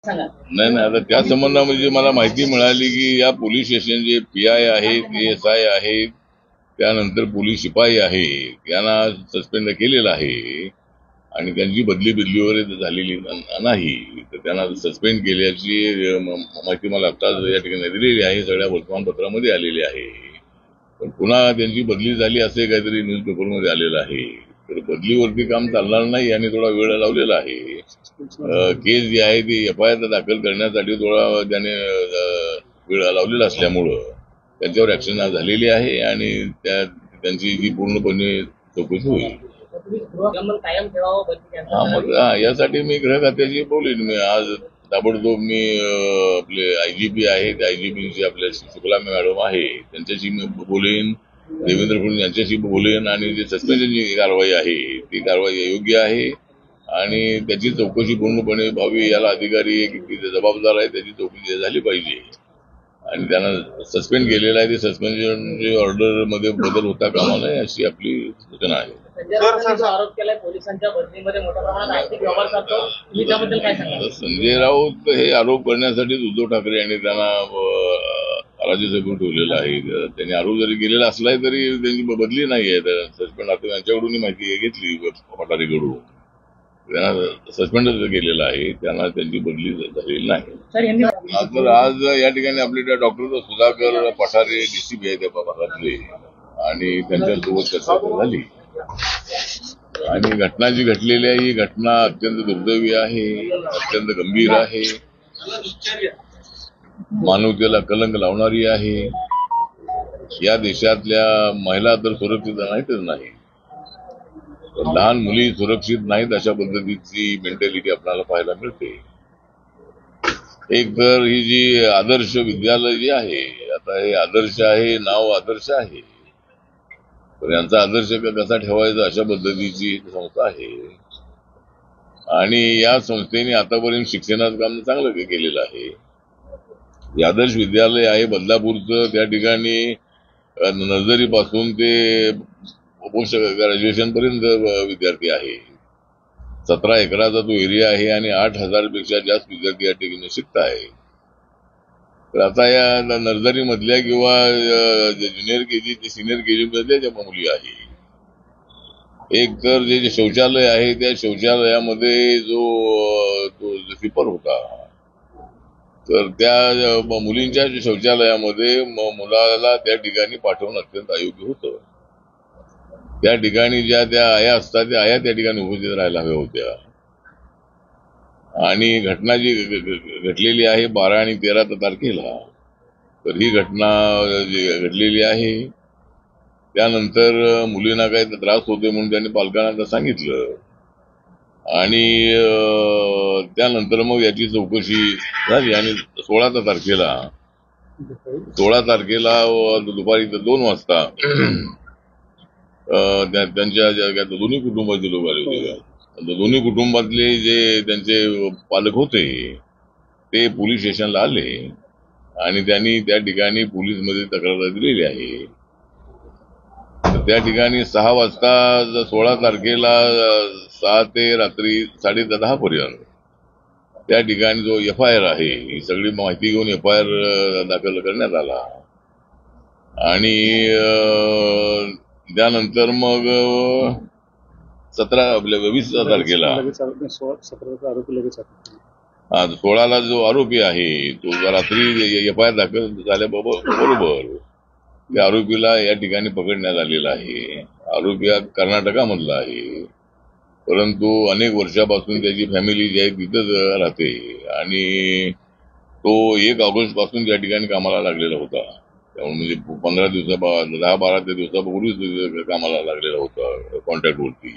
नाही नाही, आता त्या संबंधामध्ये मला माहिती मिळाली की या पोलीस स्टेशन जे PI आहेत, ASI आहेत, त्यानंतर पोलीस शिपाई आहे, यांना सस्पेंड केलेलं आहे आणि त्यांची बदली वगैरे झालेली नाही, तर त्यांना सस्पेंड केल्याची माहिती मला आता या ठिकाणी दिलेली आहे, सगळ्या वर्तमानपत्रामध्ये आलेली आहे. पण पुन्हा त्यांची बदली झाली असे काहीतरी न्यूजपेपरमध्ये आलेलं आहे. तर बदलीवरती काम चालणार नाही आणि थोडा वेळ लावलेला आहे. केस जी आहे ती FIR दाखल करण्यासाठी थोडा त्याने वेळ लावलेला असल्यामुळं त्यांच्यावर ऍक्शन झालेली आहे आणि त्यांची जी पूर्णपणे चौकशी होईल. हा, मग यासाठी मी गृह खात्याशी बोलेन. मी आज ताबडतोब मी आपले IGP आहेत, IGP आपल्या शुक्ला मॅडम आहे त्यांच्याशी मी बोलेन, देवेंद्र फडणवीस यांच्याशी बोलेन आणि जी सस्पेन्शनची कारवाई आहे ती कारवाई योग्य आहे आणि त्याची चौकशी पूर्णपणे व्हावी. याला अधिकारी जबाबदार आहे, त्याची चौकशी झाली पाहिजे आणि त्यांना सस्पेंड केलेलं आहे, ते सस्पेन्शन ऑर्डर मध्ये बदल होता कामा नये अशी आपली सूचना आहे. आरोप केलाय पोलिसांच्या बदलीमध्ये मोठ्या प्रमाणात आर्थिक व्यवहार करतो, तुम्ही त्याबद्दल काय सांगा? संजय राऊत हे आरोप करण्यासाठीच उद्धव ठाकरे यांनी त्यांना राज्यसभेवर ठेवलेलं आहे. त्यांनी आरोप जरी केलेला असला तरी त्यांची बदली नाही आहे. सस्पेंड आता त्यांच्याकडून माहिती घेतली पठारेकडून, त्यांना सस्पेंड केलेलं आहे, त्यांना त्यांची बदली झालेली नाही. तर आज या ठिकाणी आपले डॉक्टर सुधाकर पठारे DCP आहेत त्या भागातले आणि त्यांच्यासोबत चर्चा झाली आणि घटना जी घडलेली आहे ही घटना अत्यंत दुर्दैवी आहे, अत्यंत गंभीर आहे, मानवतेला कलंक लावणारी आहे. या देशातल्या महिला तर सुरक्षित नाहीतच नाही, लहान मुली सुरक्षित नाहीत अशा पद्धतीची मेंटॅलिटी आपल्याला पाहायला मिळते. एक तर ही जी आदर्श विद्यालय जी आहे, आता हे आदर्श आहे, नाव आदर्श आहे, पण यांचा आदर्श कसा ठेवायचा अशा पद्धतीची संस्था आहे आणि या संस्थेने आतापर्यंत शिक्षणाचं काम चांगलं केलेलं आहे. हे आदर्श विद्यालय आहे बदलापूरचं, त्या ठिकाणी नर्सरी पासून ते पोस्ट ग्रॅज्युएशन पर्यंत विद्यार्थी आहे. 17 एकराचा तो एरिया आहे आणि 8,000 पेक्षा जास्त विद्यार्थी या ठिकाणी शिकत आहे. तर आता या नर्सरी मधल्या किंवा ज्युनियर KG ते सिनियर KG मधल्या ज्या मुली आहे, एक तर जे शौचालय आहे त्या शौचालयामध्ये जो स्वीपर होता, तर त्या मुलींच्या शौचालयामध्ये मुलाला त्या ठिकाणी पाठवणं अत्यंत अयोग्य होतं. त्या ठिकाणी ज्या त्या आया असतात त्या आया त्या ठिकाणी उपस्थित राहायला हव्या होत्या आणि घटना जी घडलेली आहे 12 आणि 13 तारखेला, तर ही घटना जी घडलेली आहे त्यानंतर मुलींना काही त्रास होते म्हणून त्यांनी पालकांना सांगितलं आणि त्यानंतर मग याची चौकशी झाली आणि 16 तारखेला दुपारी 2 वाजता त्यांच्या दोन्ही कुटुंबाचे लोक आले होते. दोन्ही कुटुंबातले जे त्यांचे पालक होते ते पोलीस स्टेशनला आले आणि त्यांनी त्या ठिकाणी पोलीस मध्ये तक्रार दिलेली आहे. त्या ठिकाणी 6 वाजता 16 तारखेला 6 ते रात्री 10:30 पर्यंत त्या ठिकाणी जो FIR आहे ही सगळी माहिती घेऊन FIR दाखल करण्यात आला आणि त्यानंतर मग 20 तारखेला 16ला जो आरोपी आहे तो रात्री FIR दाखल झाल्याबरोबर त्या आरोपीला या ठिकाणी पकडण्यात आलेला आहे. आरोपी हा कर्नाटकामधला आहे, परंतु अनेक वर्षापासून त्याची फॅमिली जी आहे तिथंच राहते आणि तो 1 ऑगस्ट पासून त्या ठिकाणी कामाला लागलेला होता. म्हणजे 10-12 दिवसापूर्वीच कामाला लागलेला होता कॉन्ट्रॅक्टवरती.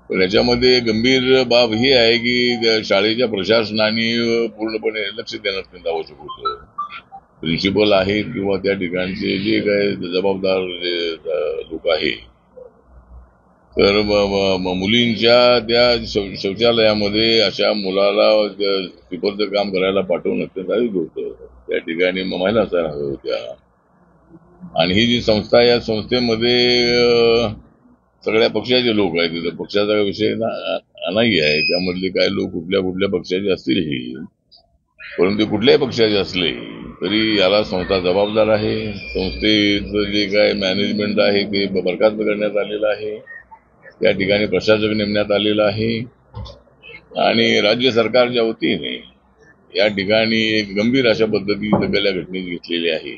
पण याच्यामध्ये गंभीर बाब ही आहे की शाळेच्या प्रशासनाने पूर्णपणे लक्ष देणं अत्यंत आवश्यक होतं. प्रिन्सिपल आहेत किंवा त्या ठिकाणचे जे काही जबाबदार लोक आहेत, तर मुलींच्या त्या शौचालयामध्ये अशा मुलाला स्वीपरचं काम करायला पाठवणं अत्यंत अयोग्य होतं. त्या ठिकाणी महिला असायला हव्या होत्या आणि ही जी संस्था या संस्थेमध्ये सगळ्या पक्षाचे लोक आहेत तिथं, पक्षाचा विषय नाही आहे. त्यामधले काही लोक कुठल्या कुठल्या पक्षाचे असतीलही, परंतु कुठल्याही पक्षाचे असले तरी याला संस्था जबाबदार आहे. संस्थेचं जे काय मॅनेजमेंट आहे ते बरखास्त करण्यात आलेलं आहे. त्या ठिकाणी प्रशासक नेमण्यात आलेलं आहे आणि राज्य सरकारच्या वतीने या ठिकाणी एक गंभीर अशा पद्धतीची दखल या घटनेत घेतलेली आहे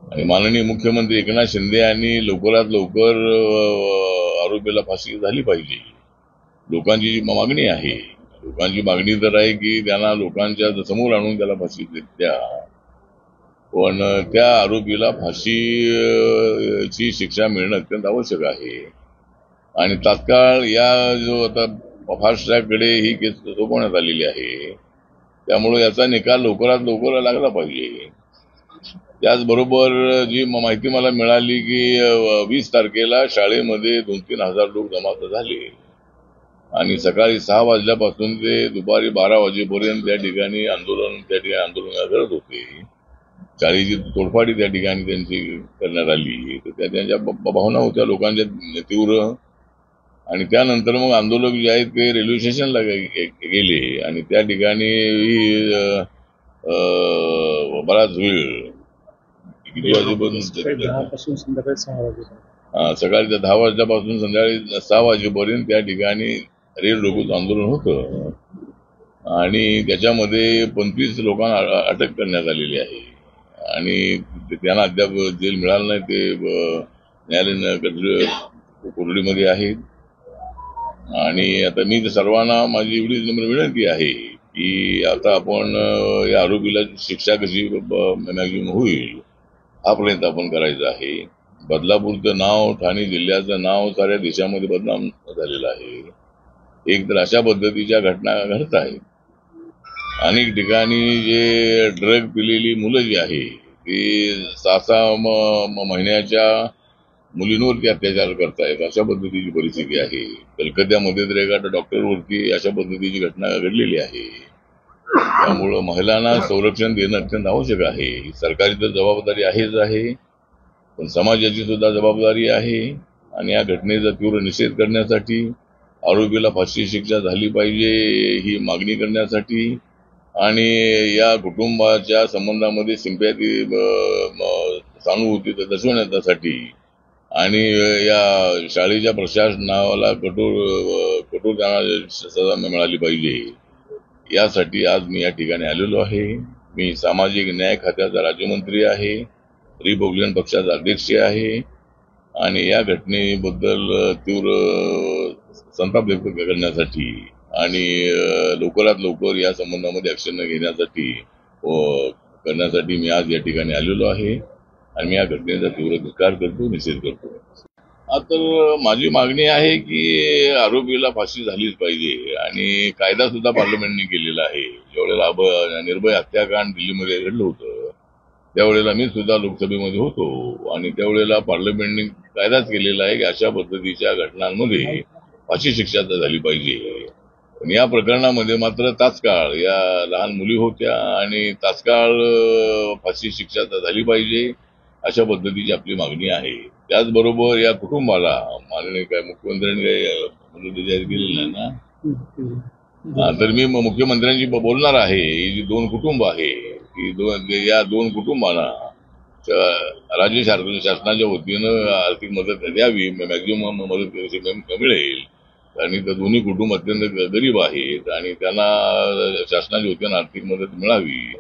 आणि माननीय मुख्यमंत्री एकनाथ शिंदे यांनी लवकरात लवकर आरोपीला फाशी झाली पाहिजे. लोकांची जी मागणी आहे, लोकांची मागणी तर आहे की त्यांना लोकांच्या समोर आणून त्याला फाशी द्या, पण त्या आरोपीला फाशीची शिक्षा मिळणं अत्यंत आवश्यक आहे आणि तात्काळ या जो आता फास्ट ट्रॅककडे ही केस सोपवण्यात आलेली आहे, त्यामुळे याचा निकाल लवकरात लवकर लागला पाहिजे. त्याचबरोबर जी माहिती मला मिळाली की 20 तारखेला शाळेमध्ये 2-3 हजार लोक जमा झाले आणि सकाळी 6 वाजल्यापासून ते दुपारी 12 वाजेपर्यंत त्या ठिकाणी आंदोलन करत होते. शाळेची तोडफाडी त्या ठिकाणी त्यांची करण्यात आली. तर त्या त्यांच्या भावना होत्या लोकांच्या तीव्र आणि त्यानंतर मग आंदोलक जे आहेत ते रेल्वे स्टेशनला गेले आणि त्या ठिकाणी बराच वेळ किती वाजेपर्यंत सकाळी 10 वाजल्यापासून संध्याकाळी 6 वाजेपर्यंत त्या ठिकाणी रेल रोको आंदोलन होतं आणि त्याच्यामध्ये 25 लोकांना अटक करण्यात आलेली आहे आणि त्यांना अद्याप जेल मिळालं नाही. ते न्यायालयीन कोठडीमध्ये आहेत आणि आता मी सर्वांना माझी एवढीच नम्र विनंती आहे की आता आपण या आरोपीला शिक्षा कशी मॅक्झिमम होईल हा प्रयत्न आपण करायचा आहे. बदलापूरचं नाव, ठाणे जिल्ह्याचं नाव साऱ्या देशामध्ये बदनाम झालेलं आहे. एक तर अशा पद्धतीच्या घटना घडत आहेत. अनेक ठिकाणी जे ड्रग पिलेली मुलं जी आहे ती 6 महिन्याच्या मुलींवरती अत्याचार करतायत, अशा पद्धतीची परिस्थिती आहे. कलकत्त्यामध्ये तर एका डॉक्टरवरती अशा पद्धतीची घटना घडलेली आहे. त्यामुळं महिलांना संरक्षण देणं अत्यंत आवश्यक आहे. सरकारची तर जबाबदारी आहेच आहे, पण समाजाची सुद्धा जबाबदारी आहे आणि या घटनेचा तीव्र निषेध करण्यासाठी, आरोपीला फाशी शिक्षा झाली पाहिजे ही मागणी करण्यासाठी आणि या कुटुंबाच्या संबंधामध्ये सिंपॅथी सहानुभूती दर्शवण्यासाठी आणि या शाळेच्या प्रशासनाला कठोर सजा मिळाली पाहिजे यासाठी आज मी या ठिकाणी आलेलो आहे. मी सामाजिक न्याय खात्याचा राज्यमंत्री आहे, रिपब्लिकन पक्षाचा अध्यक्ष आहे आणि या घटनेबद्दल तीव्र संताप व्यक्त करण्यासाठी आणि लवकरात लवकर या संबंधामध्ये ऍक्शन घेण्यासाठी करण्यासाठी मी आज या ठिकाणी आलेलो आहे आणि मी या घटनेचा तीव्र धिक्कार करतो, निषेध करतो. तर माझी मागणी आहे की आरोपीला फाशी झालीच पाहिजे आणि कायदा सुद्धा पार्लमेंटने केलेला आहे. ज्यावेळेला निर्भय हत्याकांड दिल्लीमध्ये घडलं होतं त्यावेळेला मी सुद्धा लोकसभेमध्ये होतो आणि त्यावेळेला पार्लमेंटने कायदाच केलेला आहे की अशा पद्धतीच्या घटनांमध्ये फाशी शिक्षा झाली पाहिजे. पण या प्रकरणामध्ये मात्र तात्काळ या लहान मुली होत्या आणि तात्काळ फाशी शिक्षा झाली पाहिजे अशा पद्धतीची आपली मागणी आहे. त्याचबरोबर या कुटुंबाला माननीय मुख्यमंत्र्यांनी काही मदत जाहीर केलेली नाही ना, तर मी मुख्यमंत्र्यांशी बोलणार आहे. ही जी 2 कुटुंब आहे या 2 कुटुंबांना राज्य शासनाच्या वतीनं आर्थिक मदत द्यावी, मॅक्झिमम मदत मिळेल आणि दोन्ही कुटुंब अत्यंत गरीब आहेत आणि त्यांना शासनाच्या वतीनं आर्थिक मदत मिळावी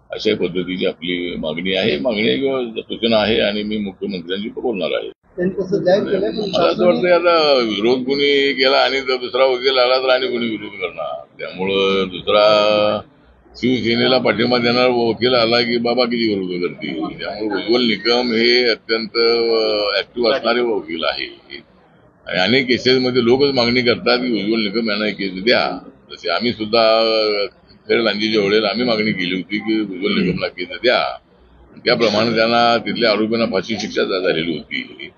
अशा पद्धतीची आपली मागणी आहे, सूचना आहे आणि मी मुख्यमंत्र्यांशी बोलणार आहे. मला असं वाटतं आता विरोध कोणी केला आणि जर दुसरा वकील आला तर आणि कोणी विरोध करणार. त्यामुळं दुसरा शिवसेनेला पाठिंबा देणार वकील आला की बाबा किती विरोध करतील. त्यामुळे उज्ज्वल निकम हे अत्यंत ऍक्टिव्ह असणारे वकील आहे आणि अनेक केसेसमध्ये लोकच मागणी करतात की उज्ज्वल निकम यांना केस द्या. जसे आम्ही सुद्धा लांजीच्या वेळेला आम्ही मागणी केली होती की उज्ज्वल निकमला केस द्या, त्याप्रमाणे त्यांना तिथल्या आरोपींना फाशी शिक्षा झालेली होती.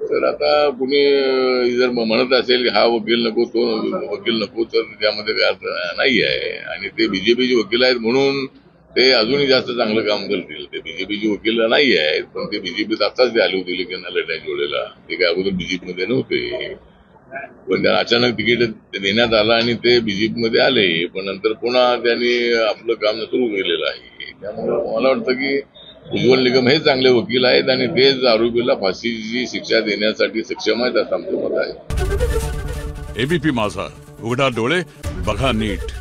तर आता कुणी जर म्हणत असेल की हा वकील नको तो वकील नको तर त्यामध्ये काय अर्थ नाही आहे आणि ते बीजेपीचे वकील आहेत म्हणून ते अजूनही जास्त चांगलं काम करतील. ते बीजेपीची वकील नाही आहेत, पण ते बीजेपीत आताच ते आले होते इलेक्शनला लढण्याच्या वेळेला. ते काय अगोदर बीजेपीमध्ये नव्हते, पण त्यांना अचानक तिकीट देण्यात आलं आणि ते बीजेपीमध्ये आले. पण नंतर पुन्हा त्यांनी आपलं काम सुरू केलेलं आहे. त्यामुळे मला वाटतं की उज्ज्वल निकम हे चांगले वकील आहेत आणि तेच आरोपीला फाशीची शिक्षा देण्यासाठी सक्षम आहेत असं आमचं मत आहे. एबीपी माझा, उघडा डोळे बघा नीट.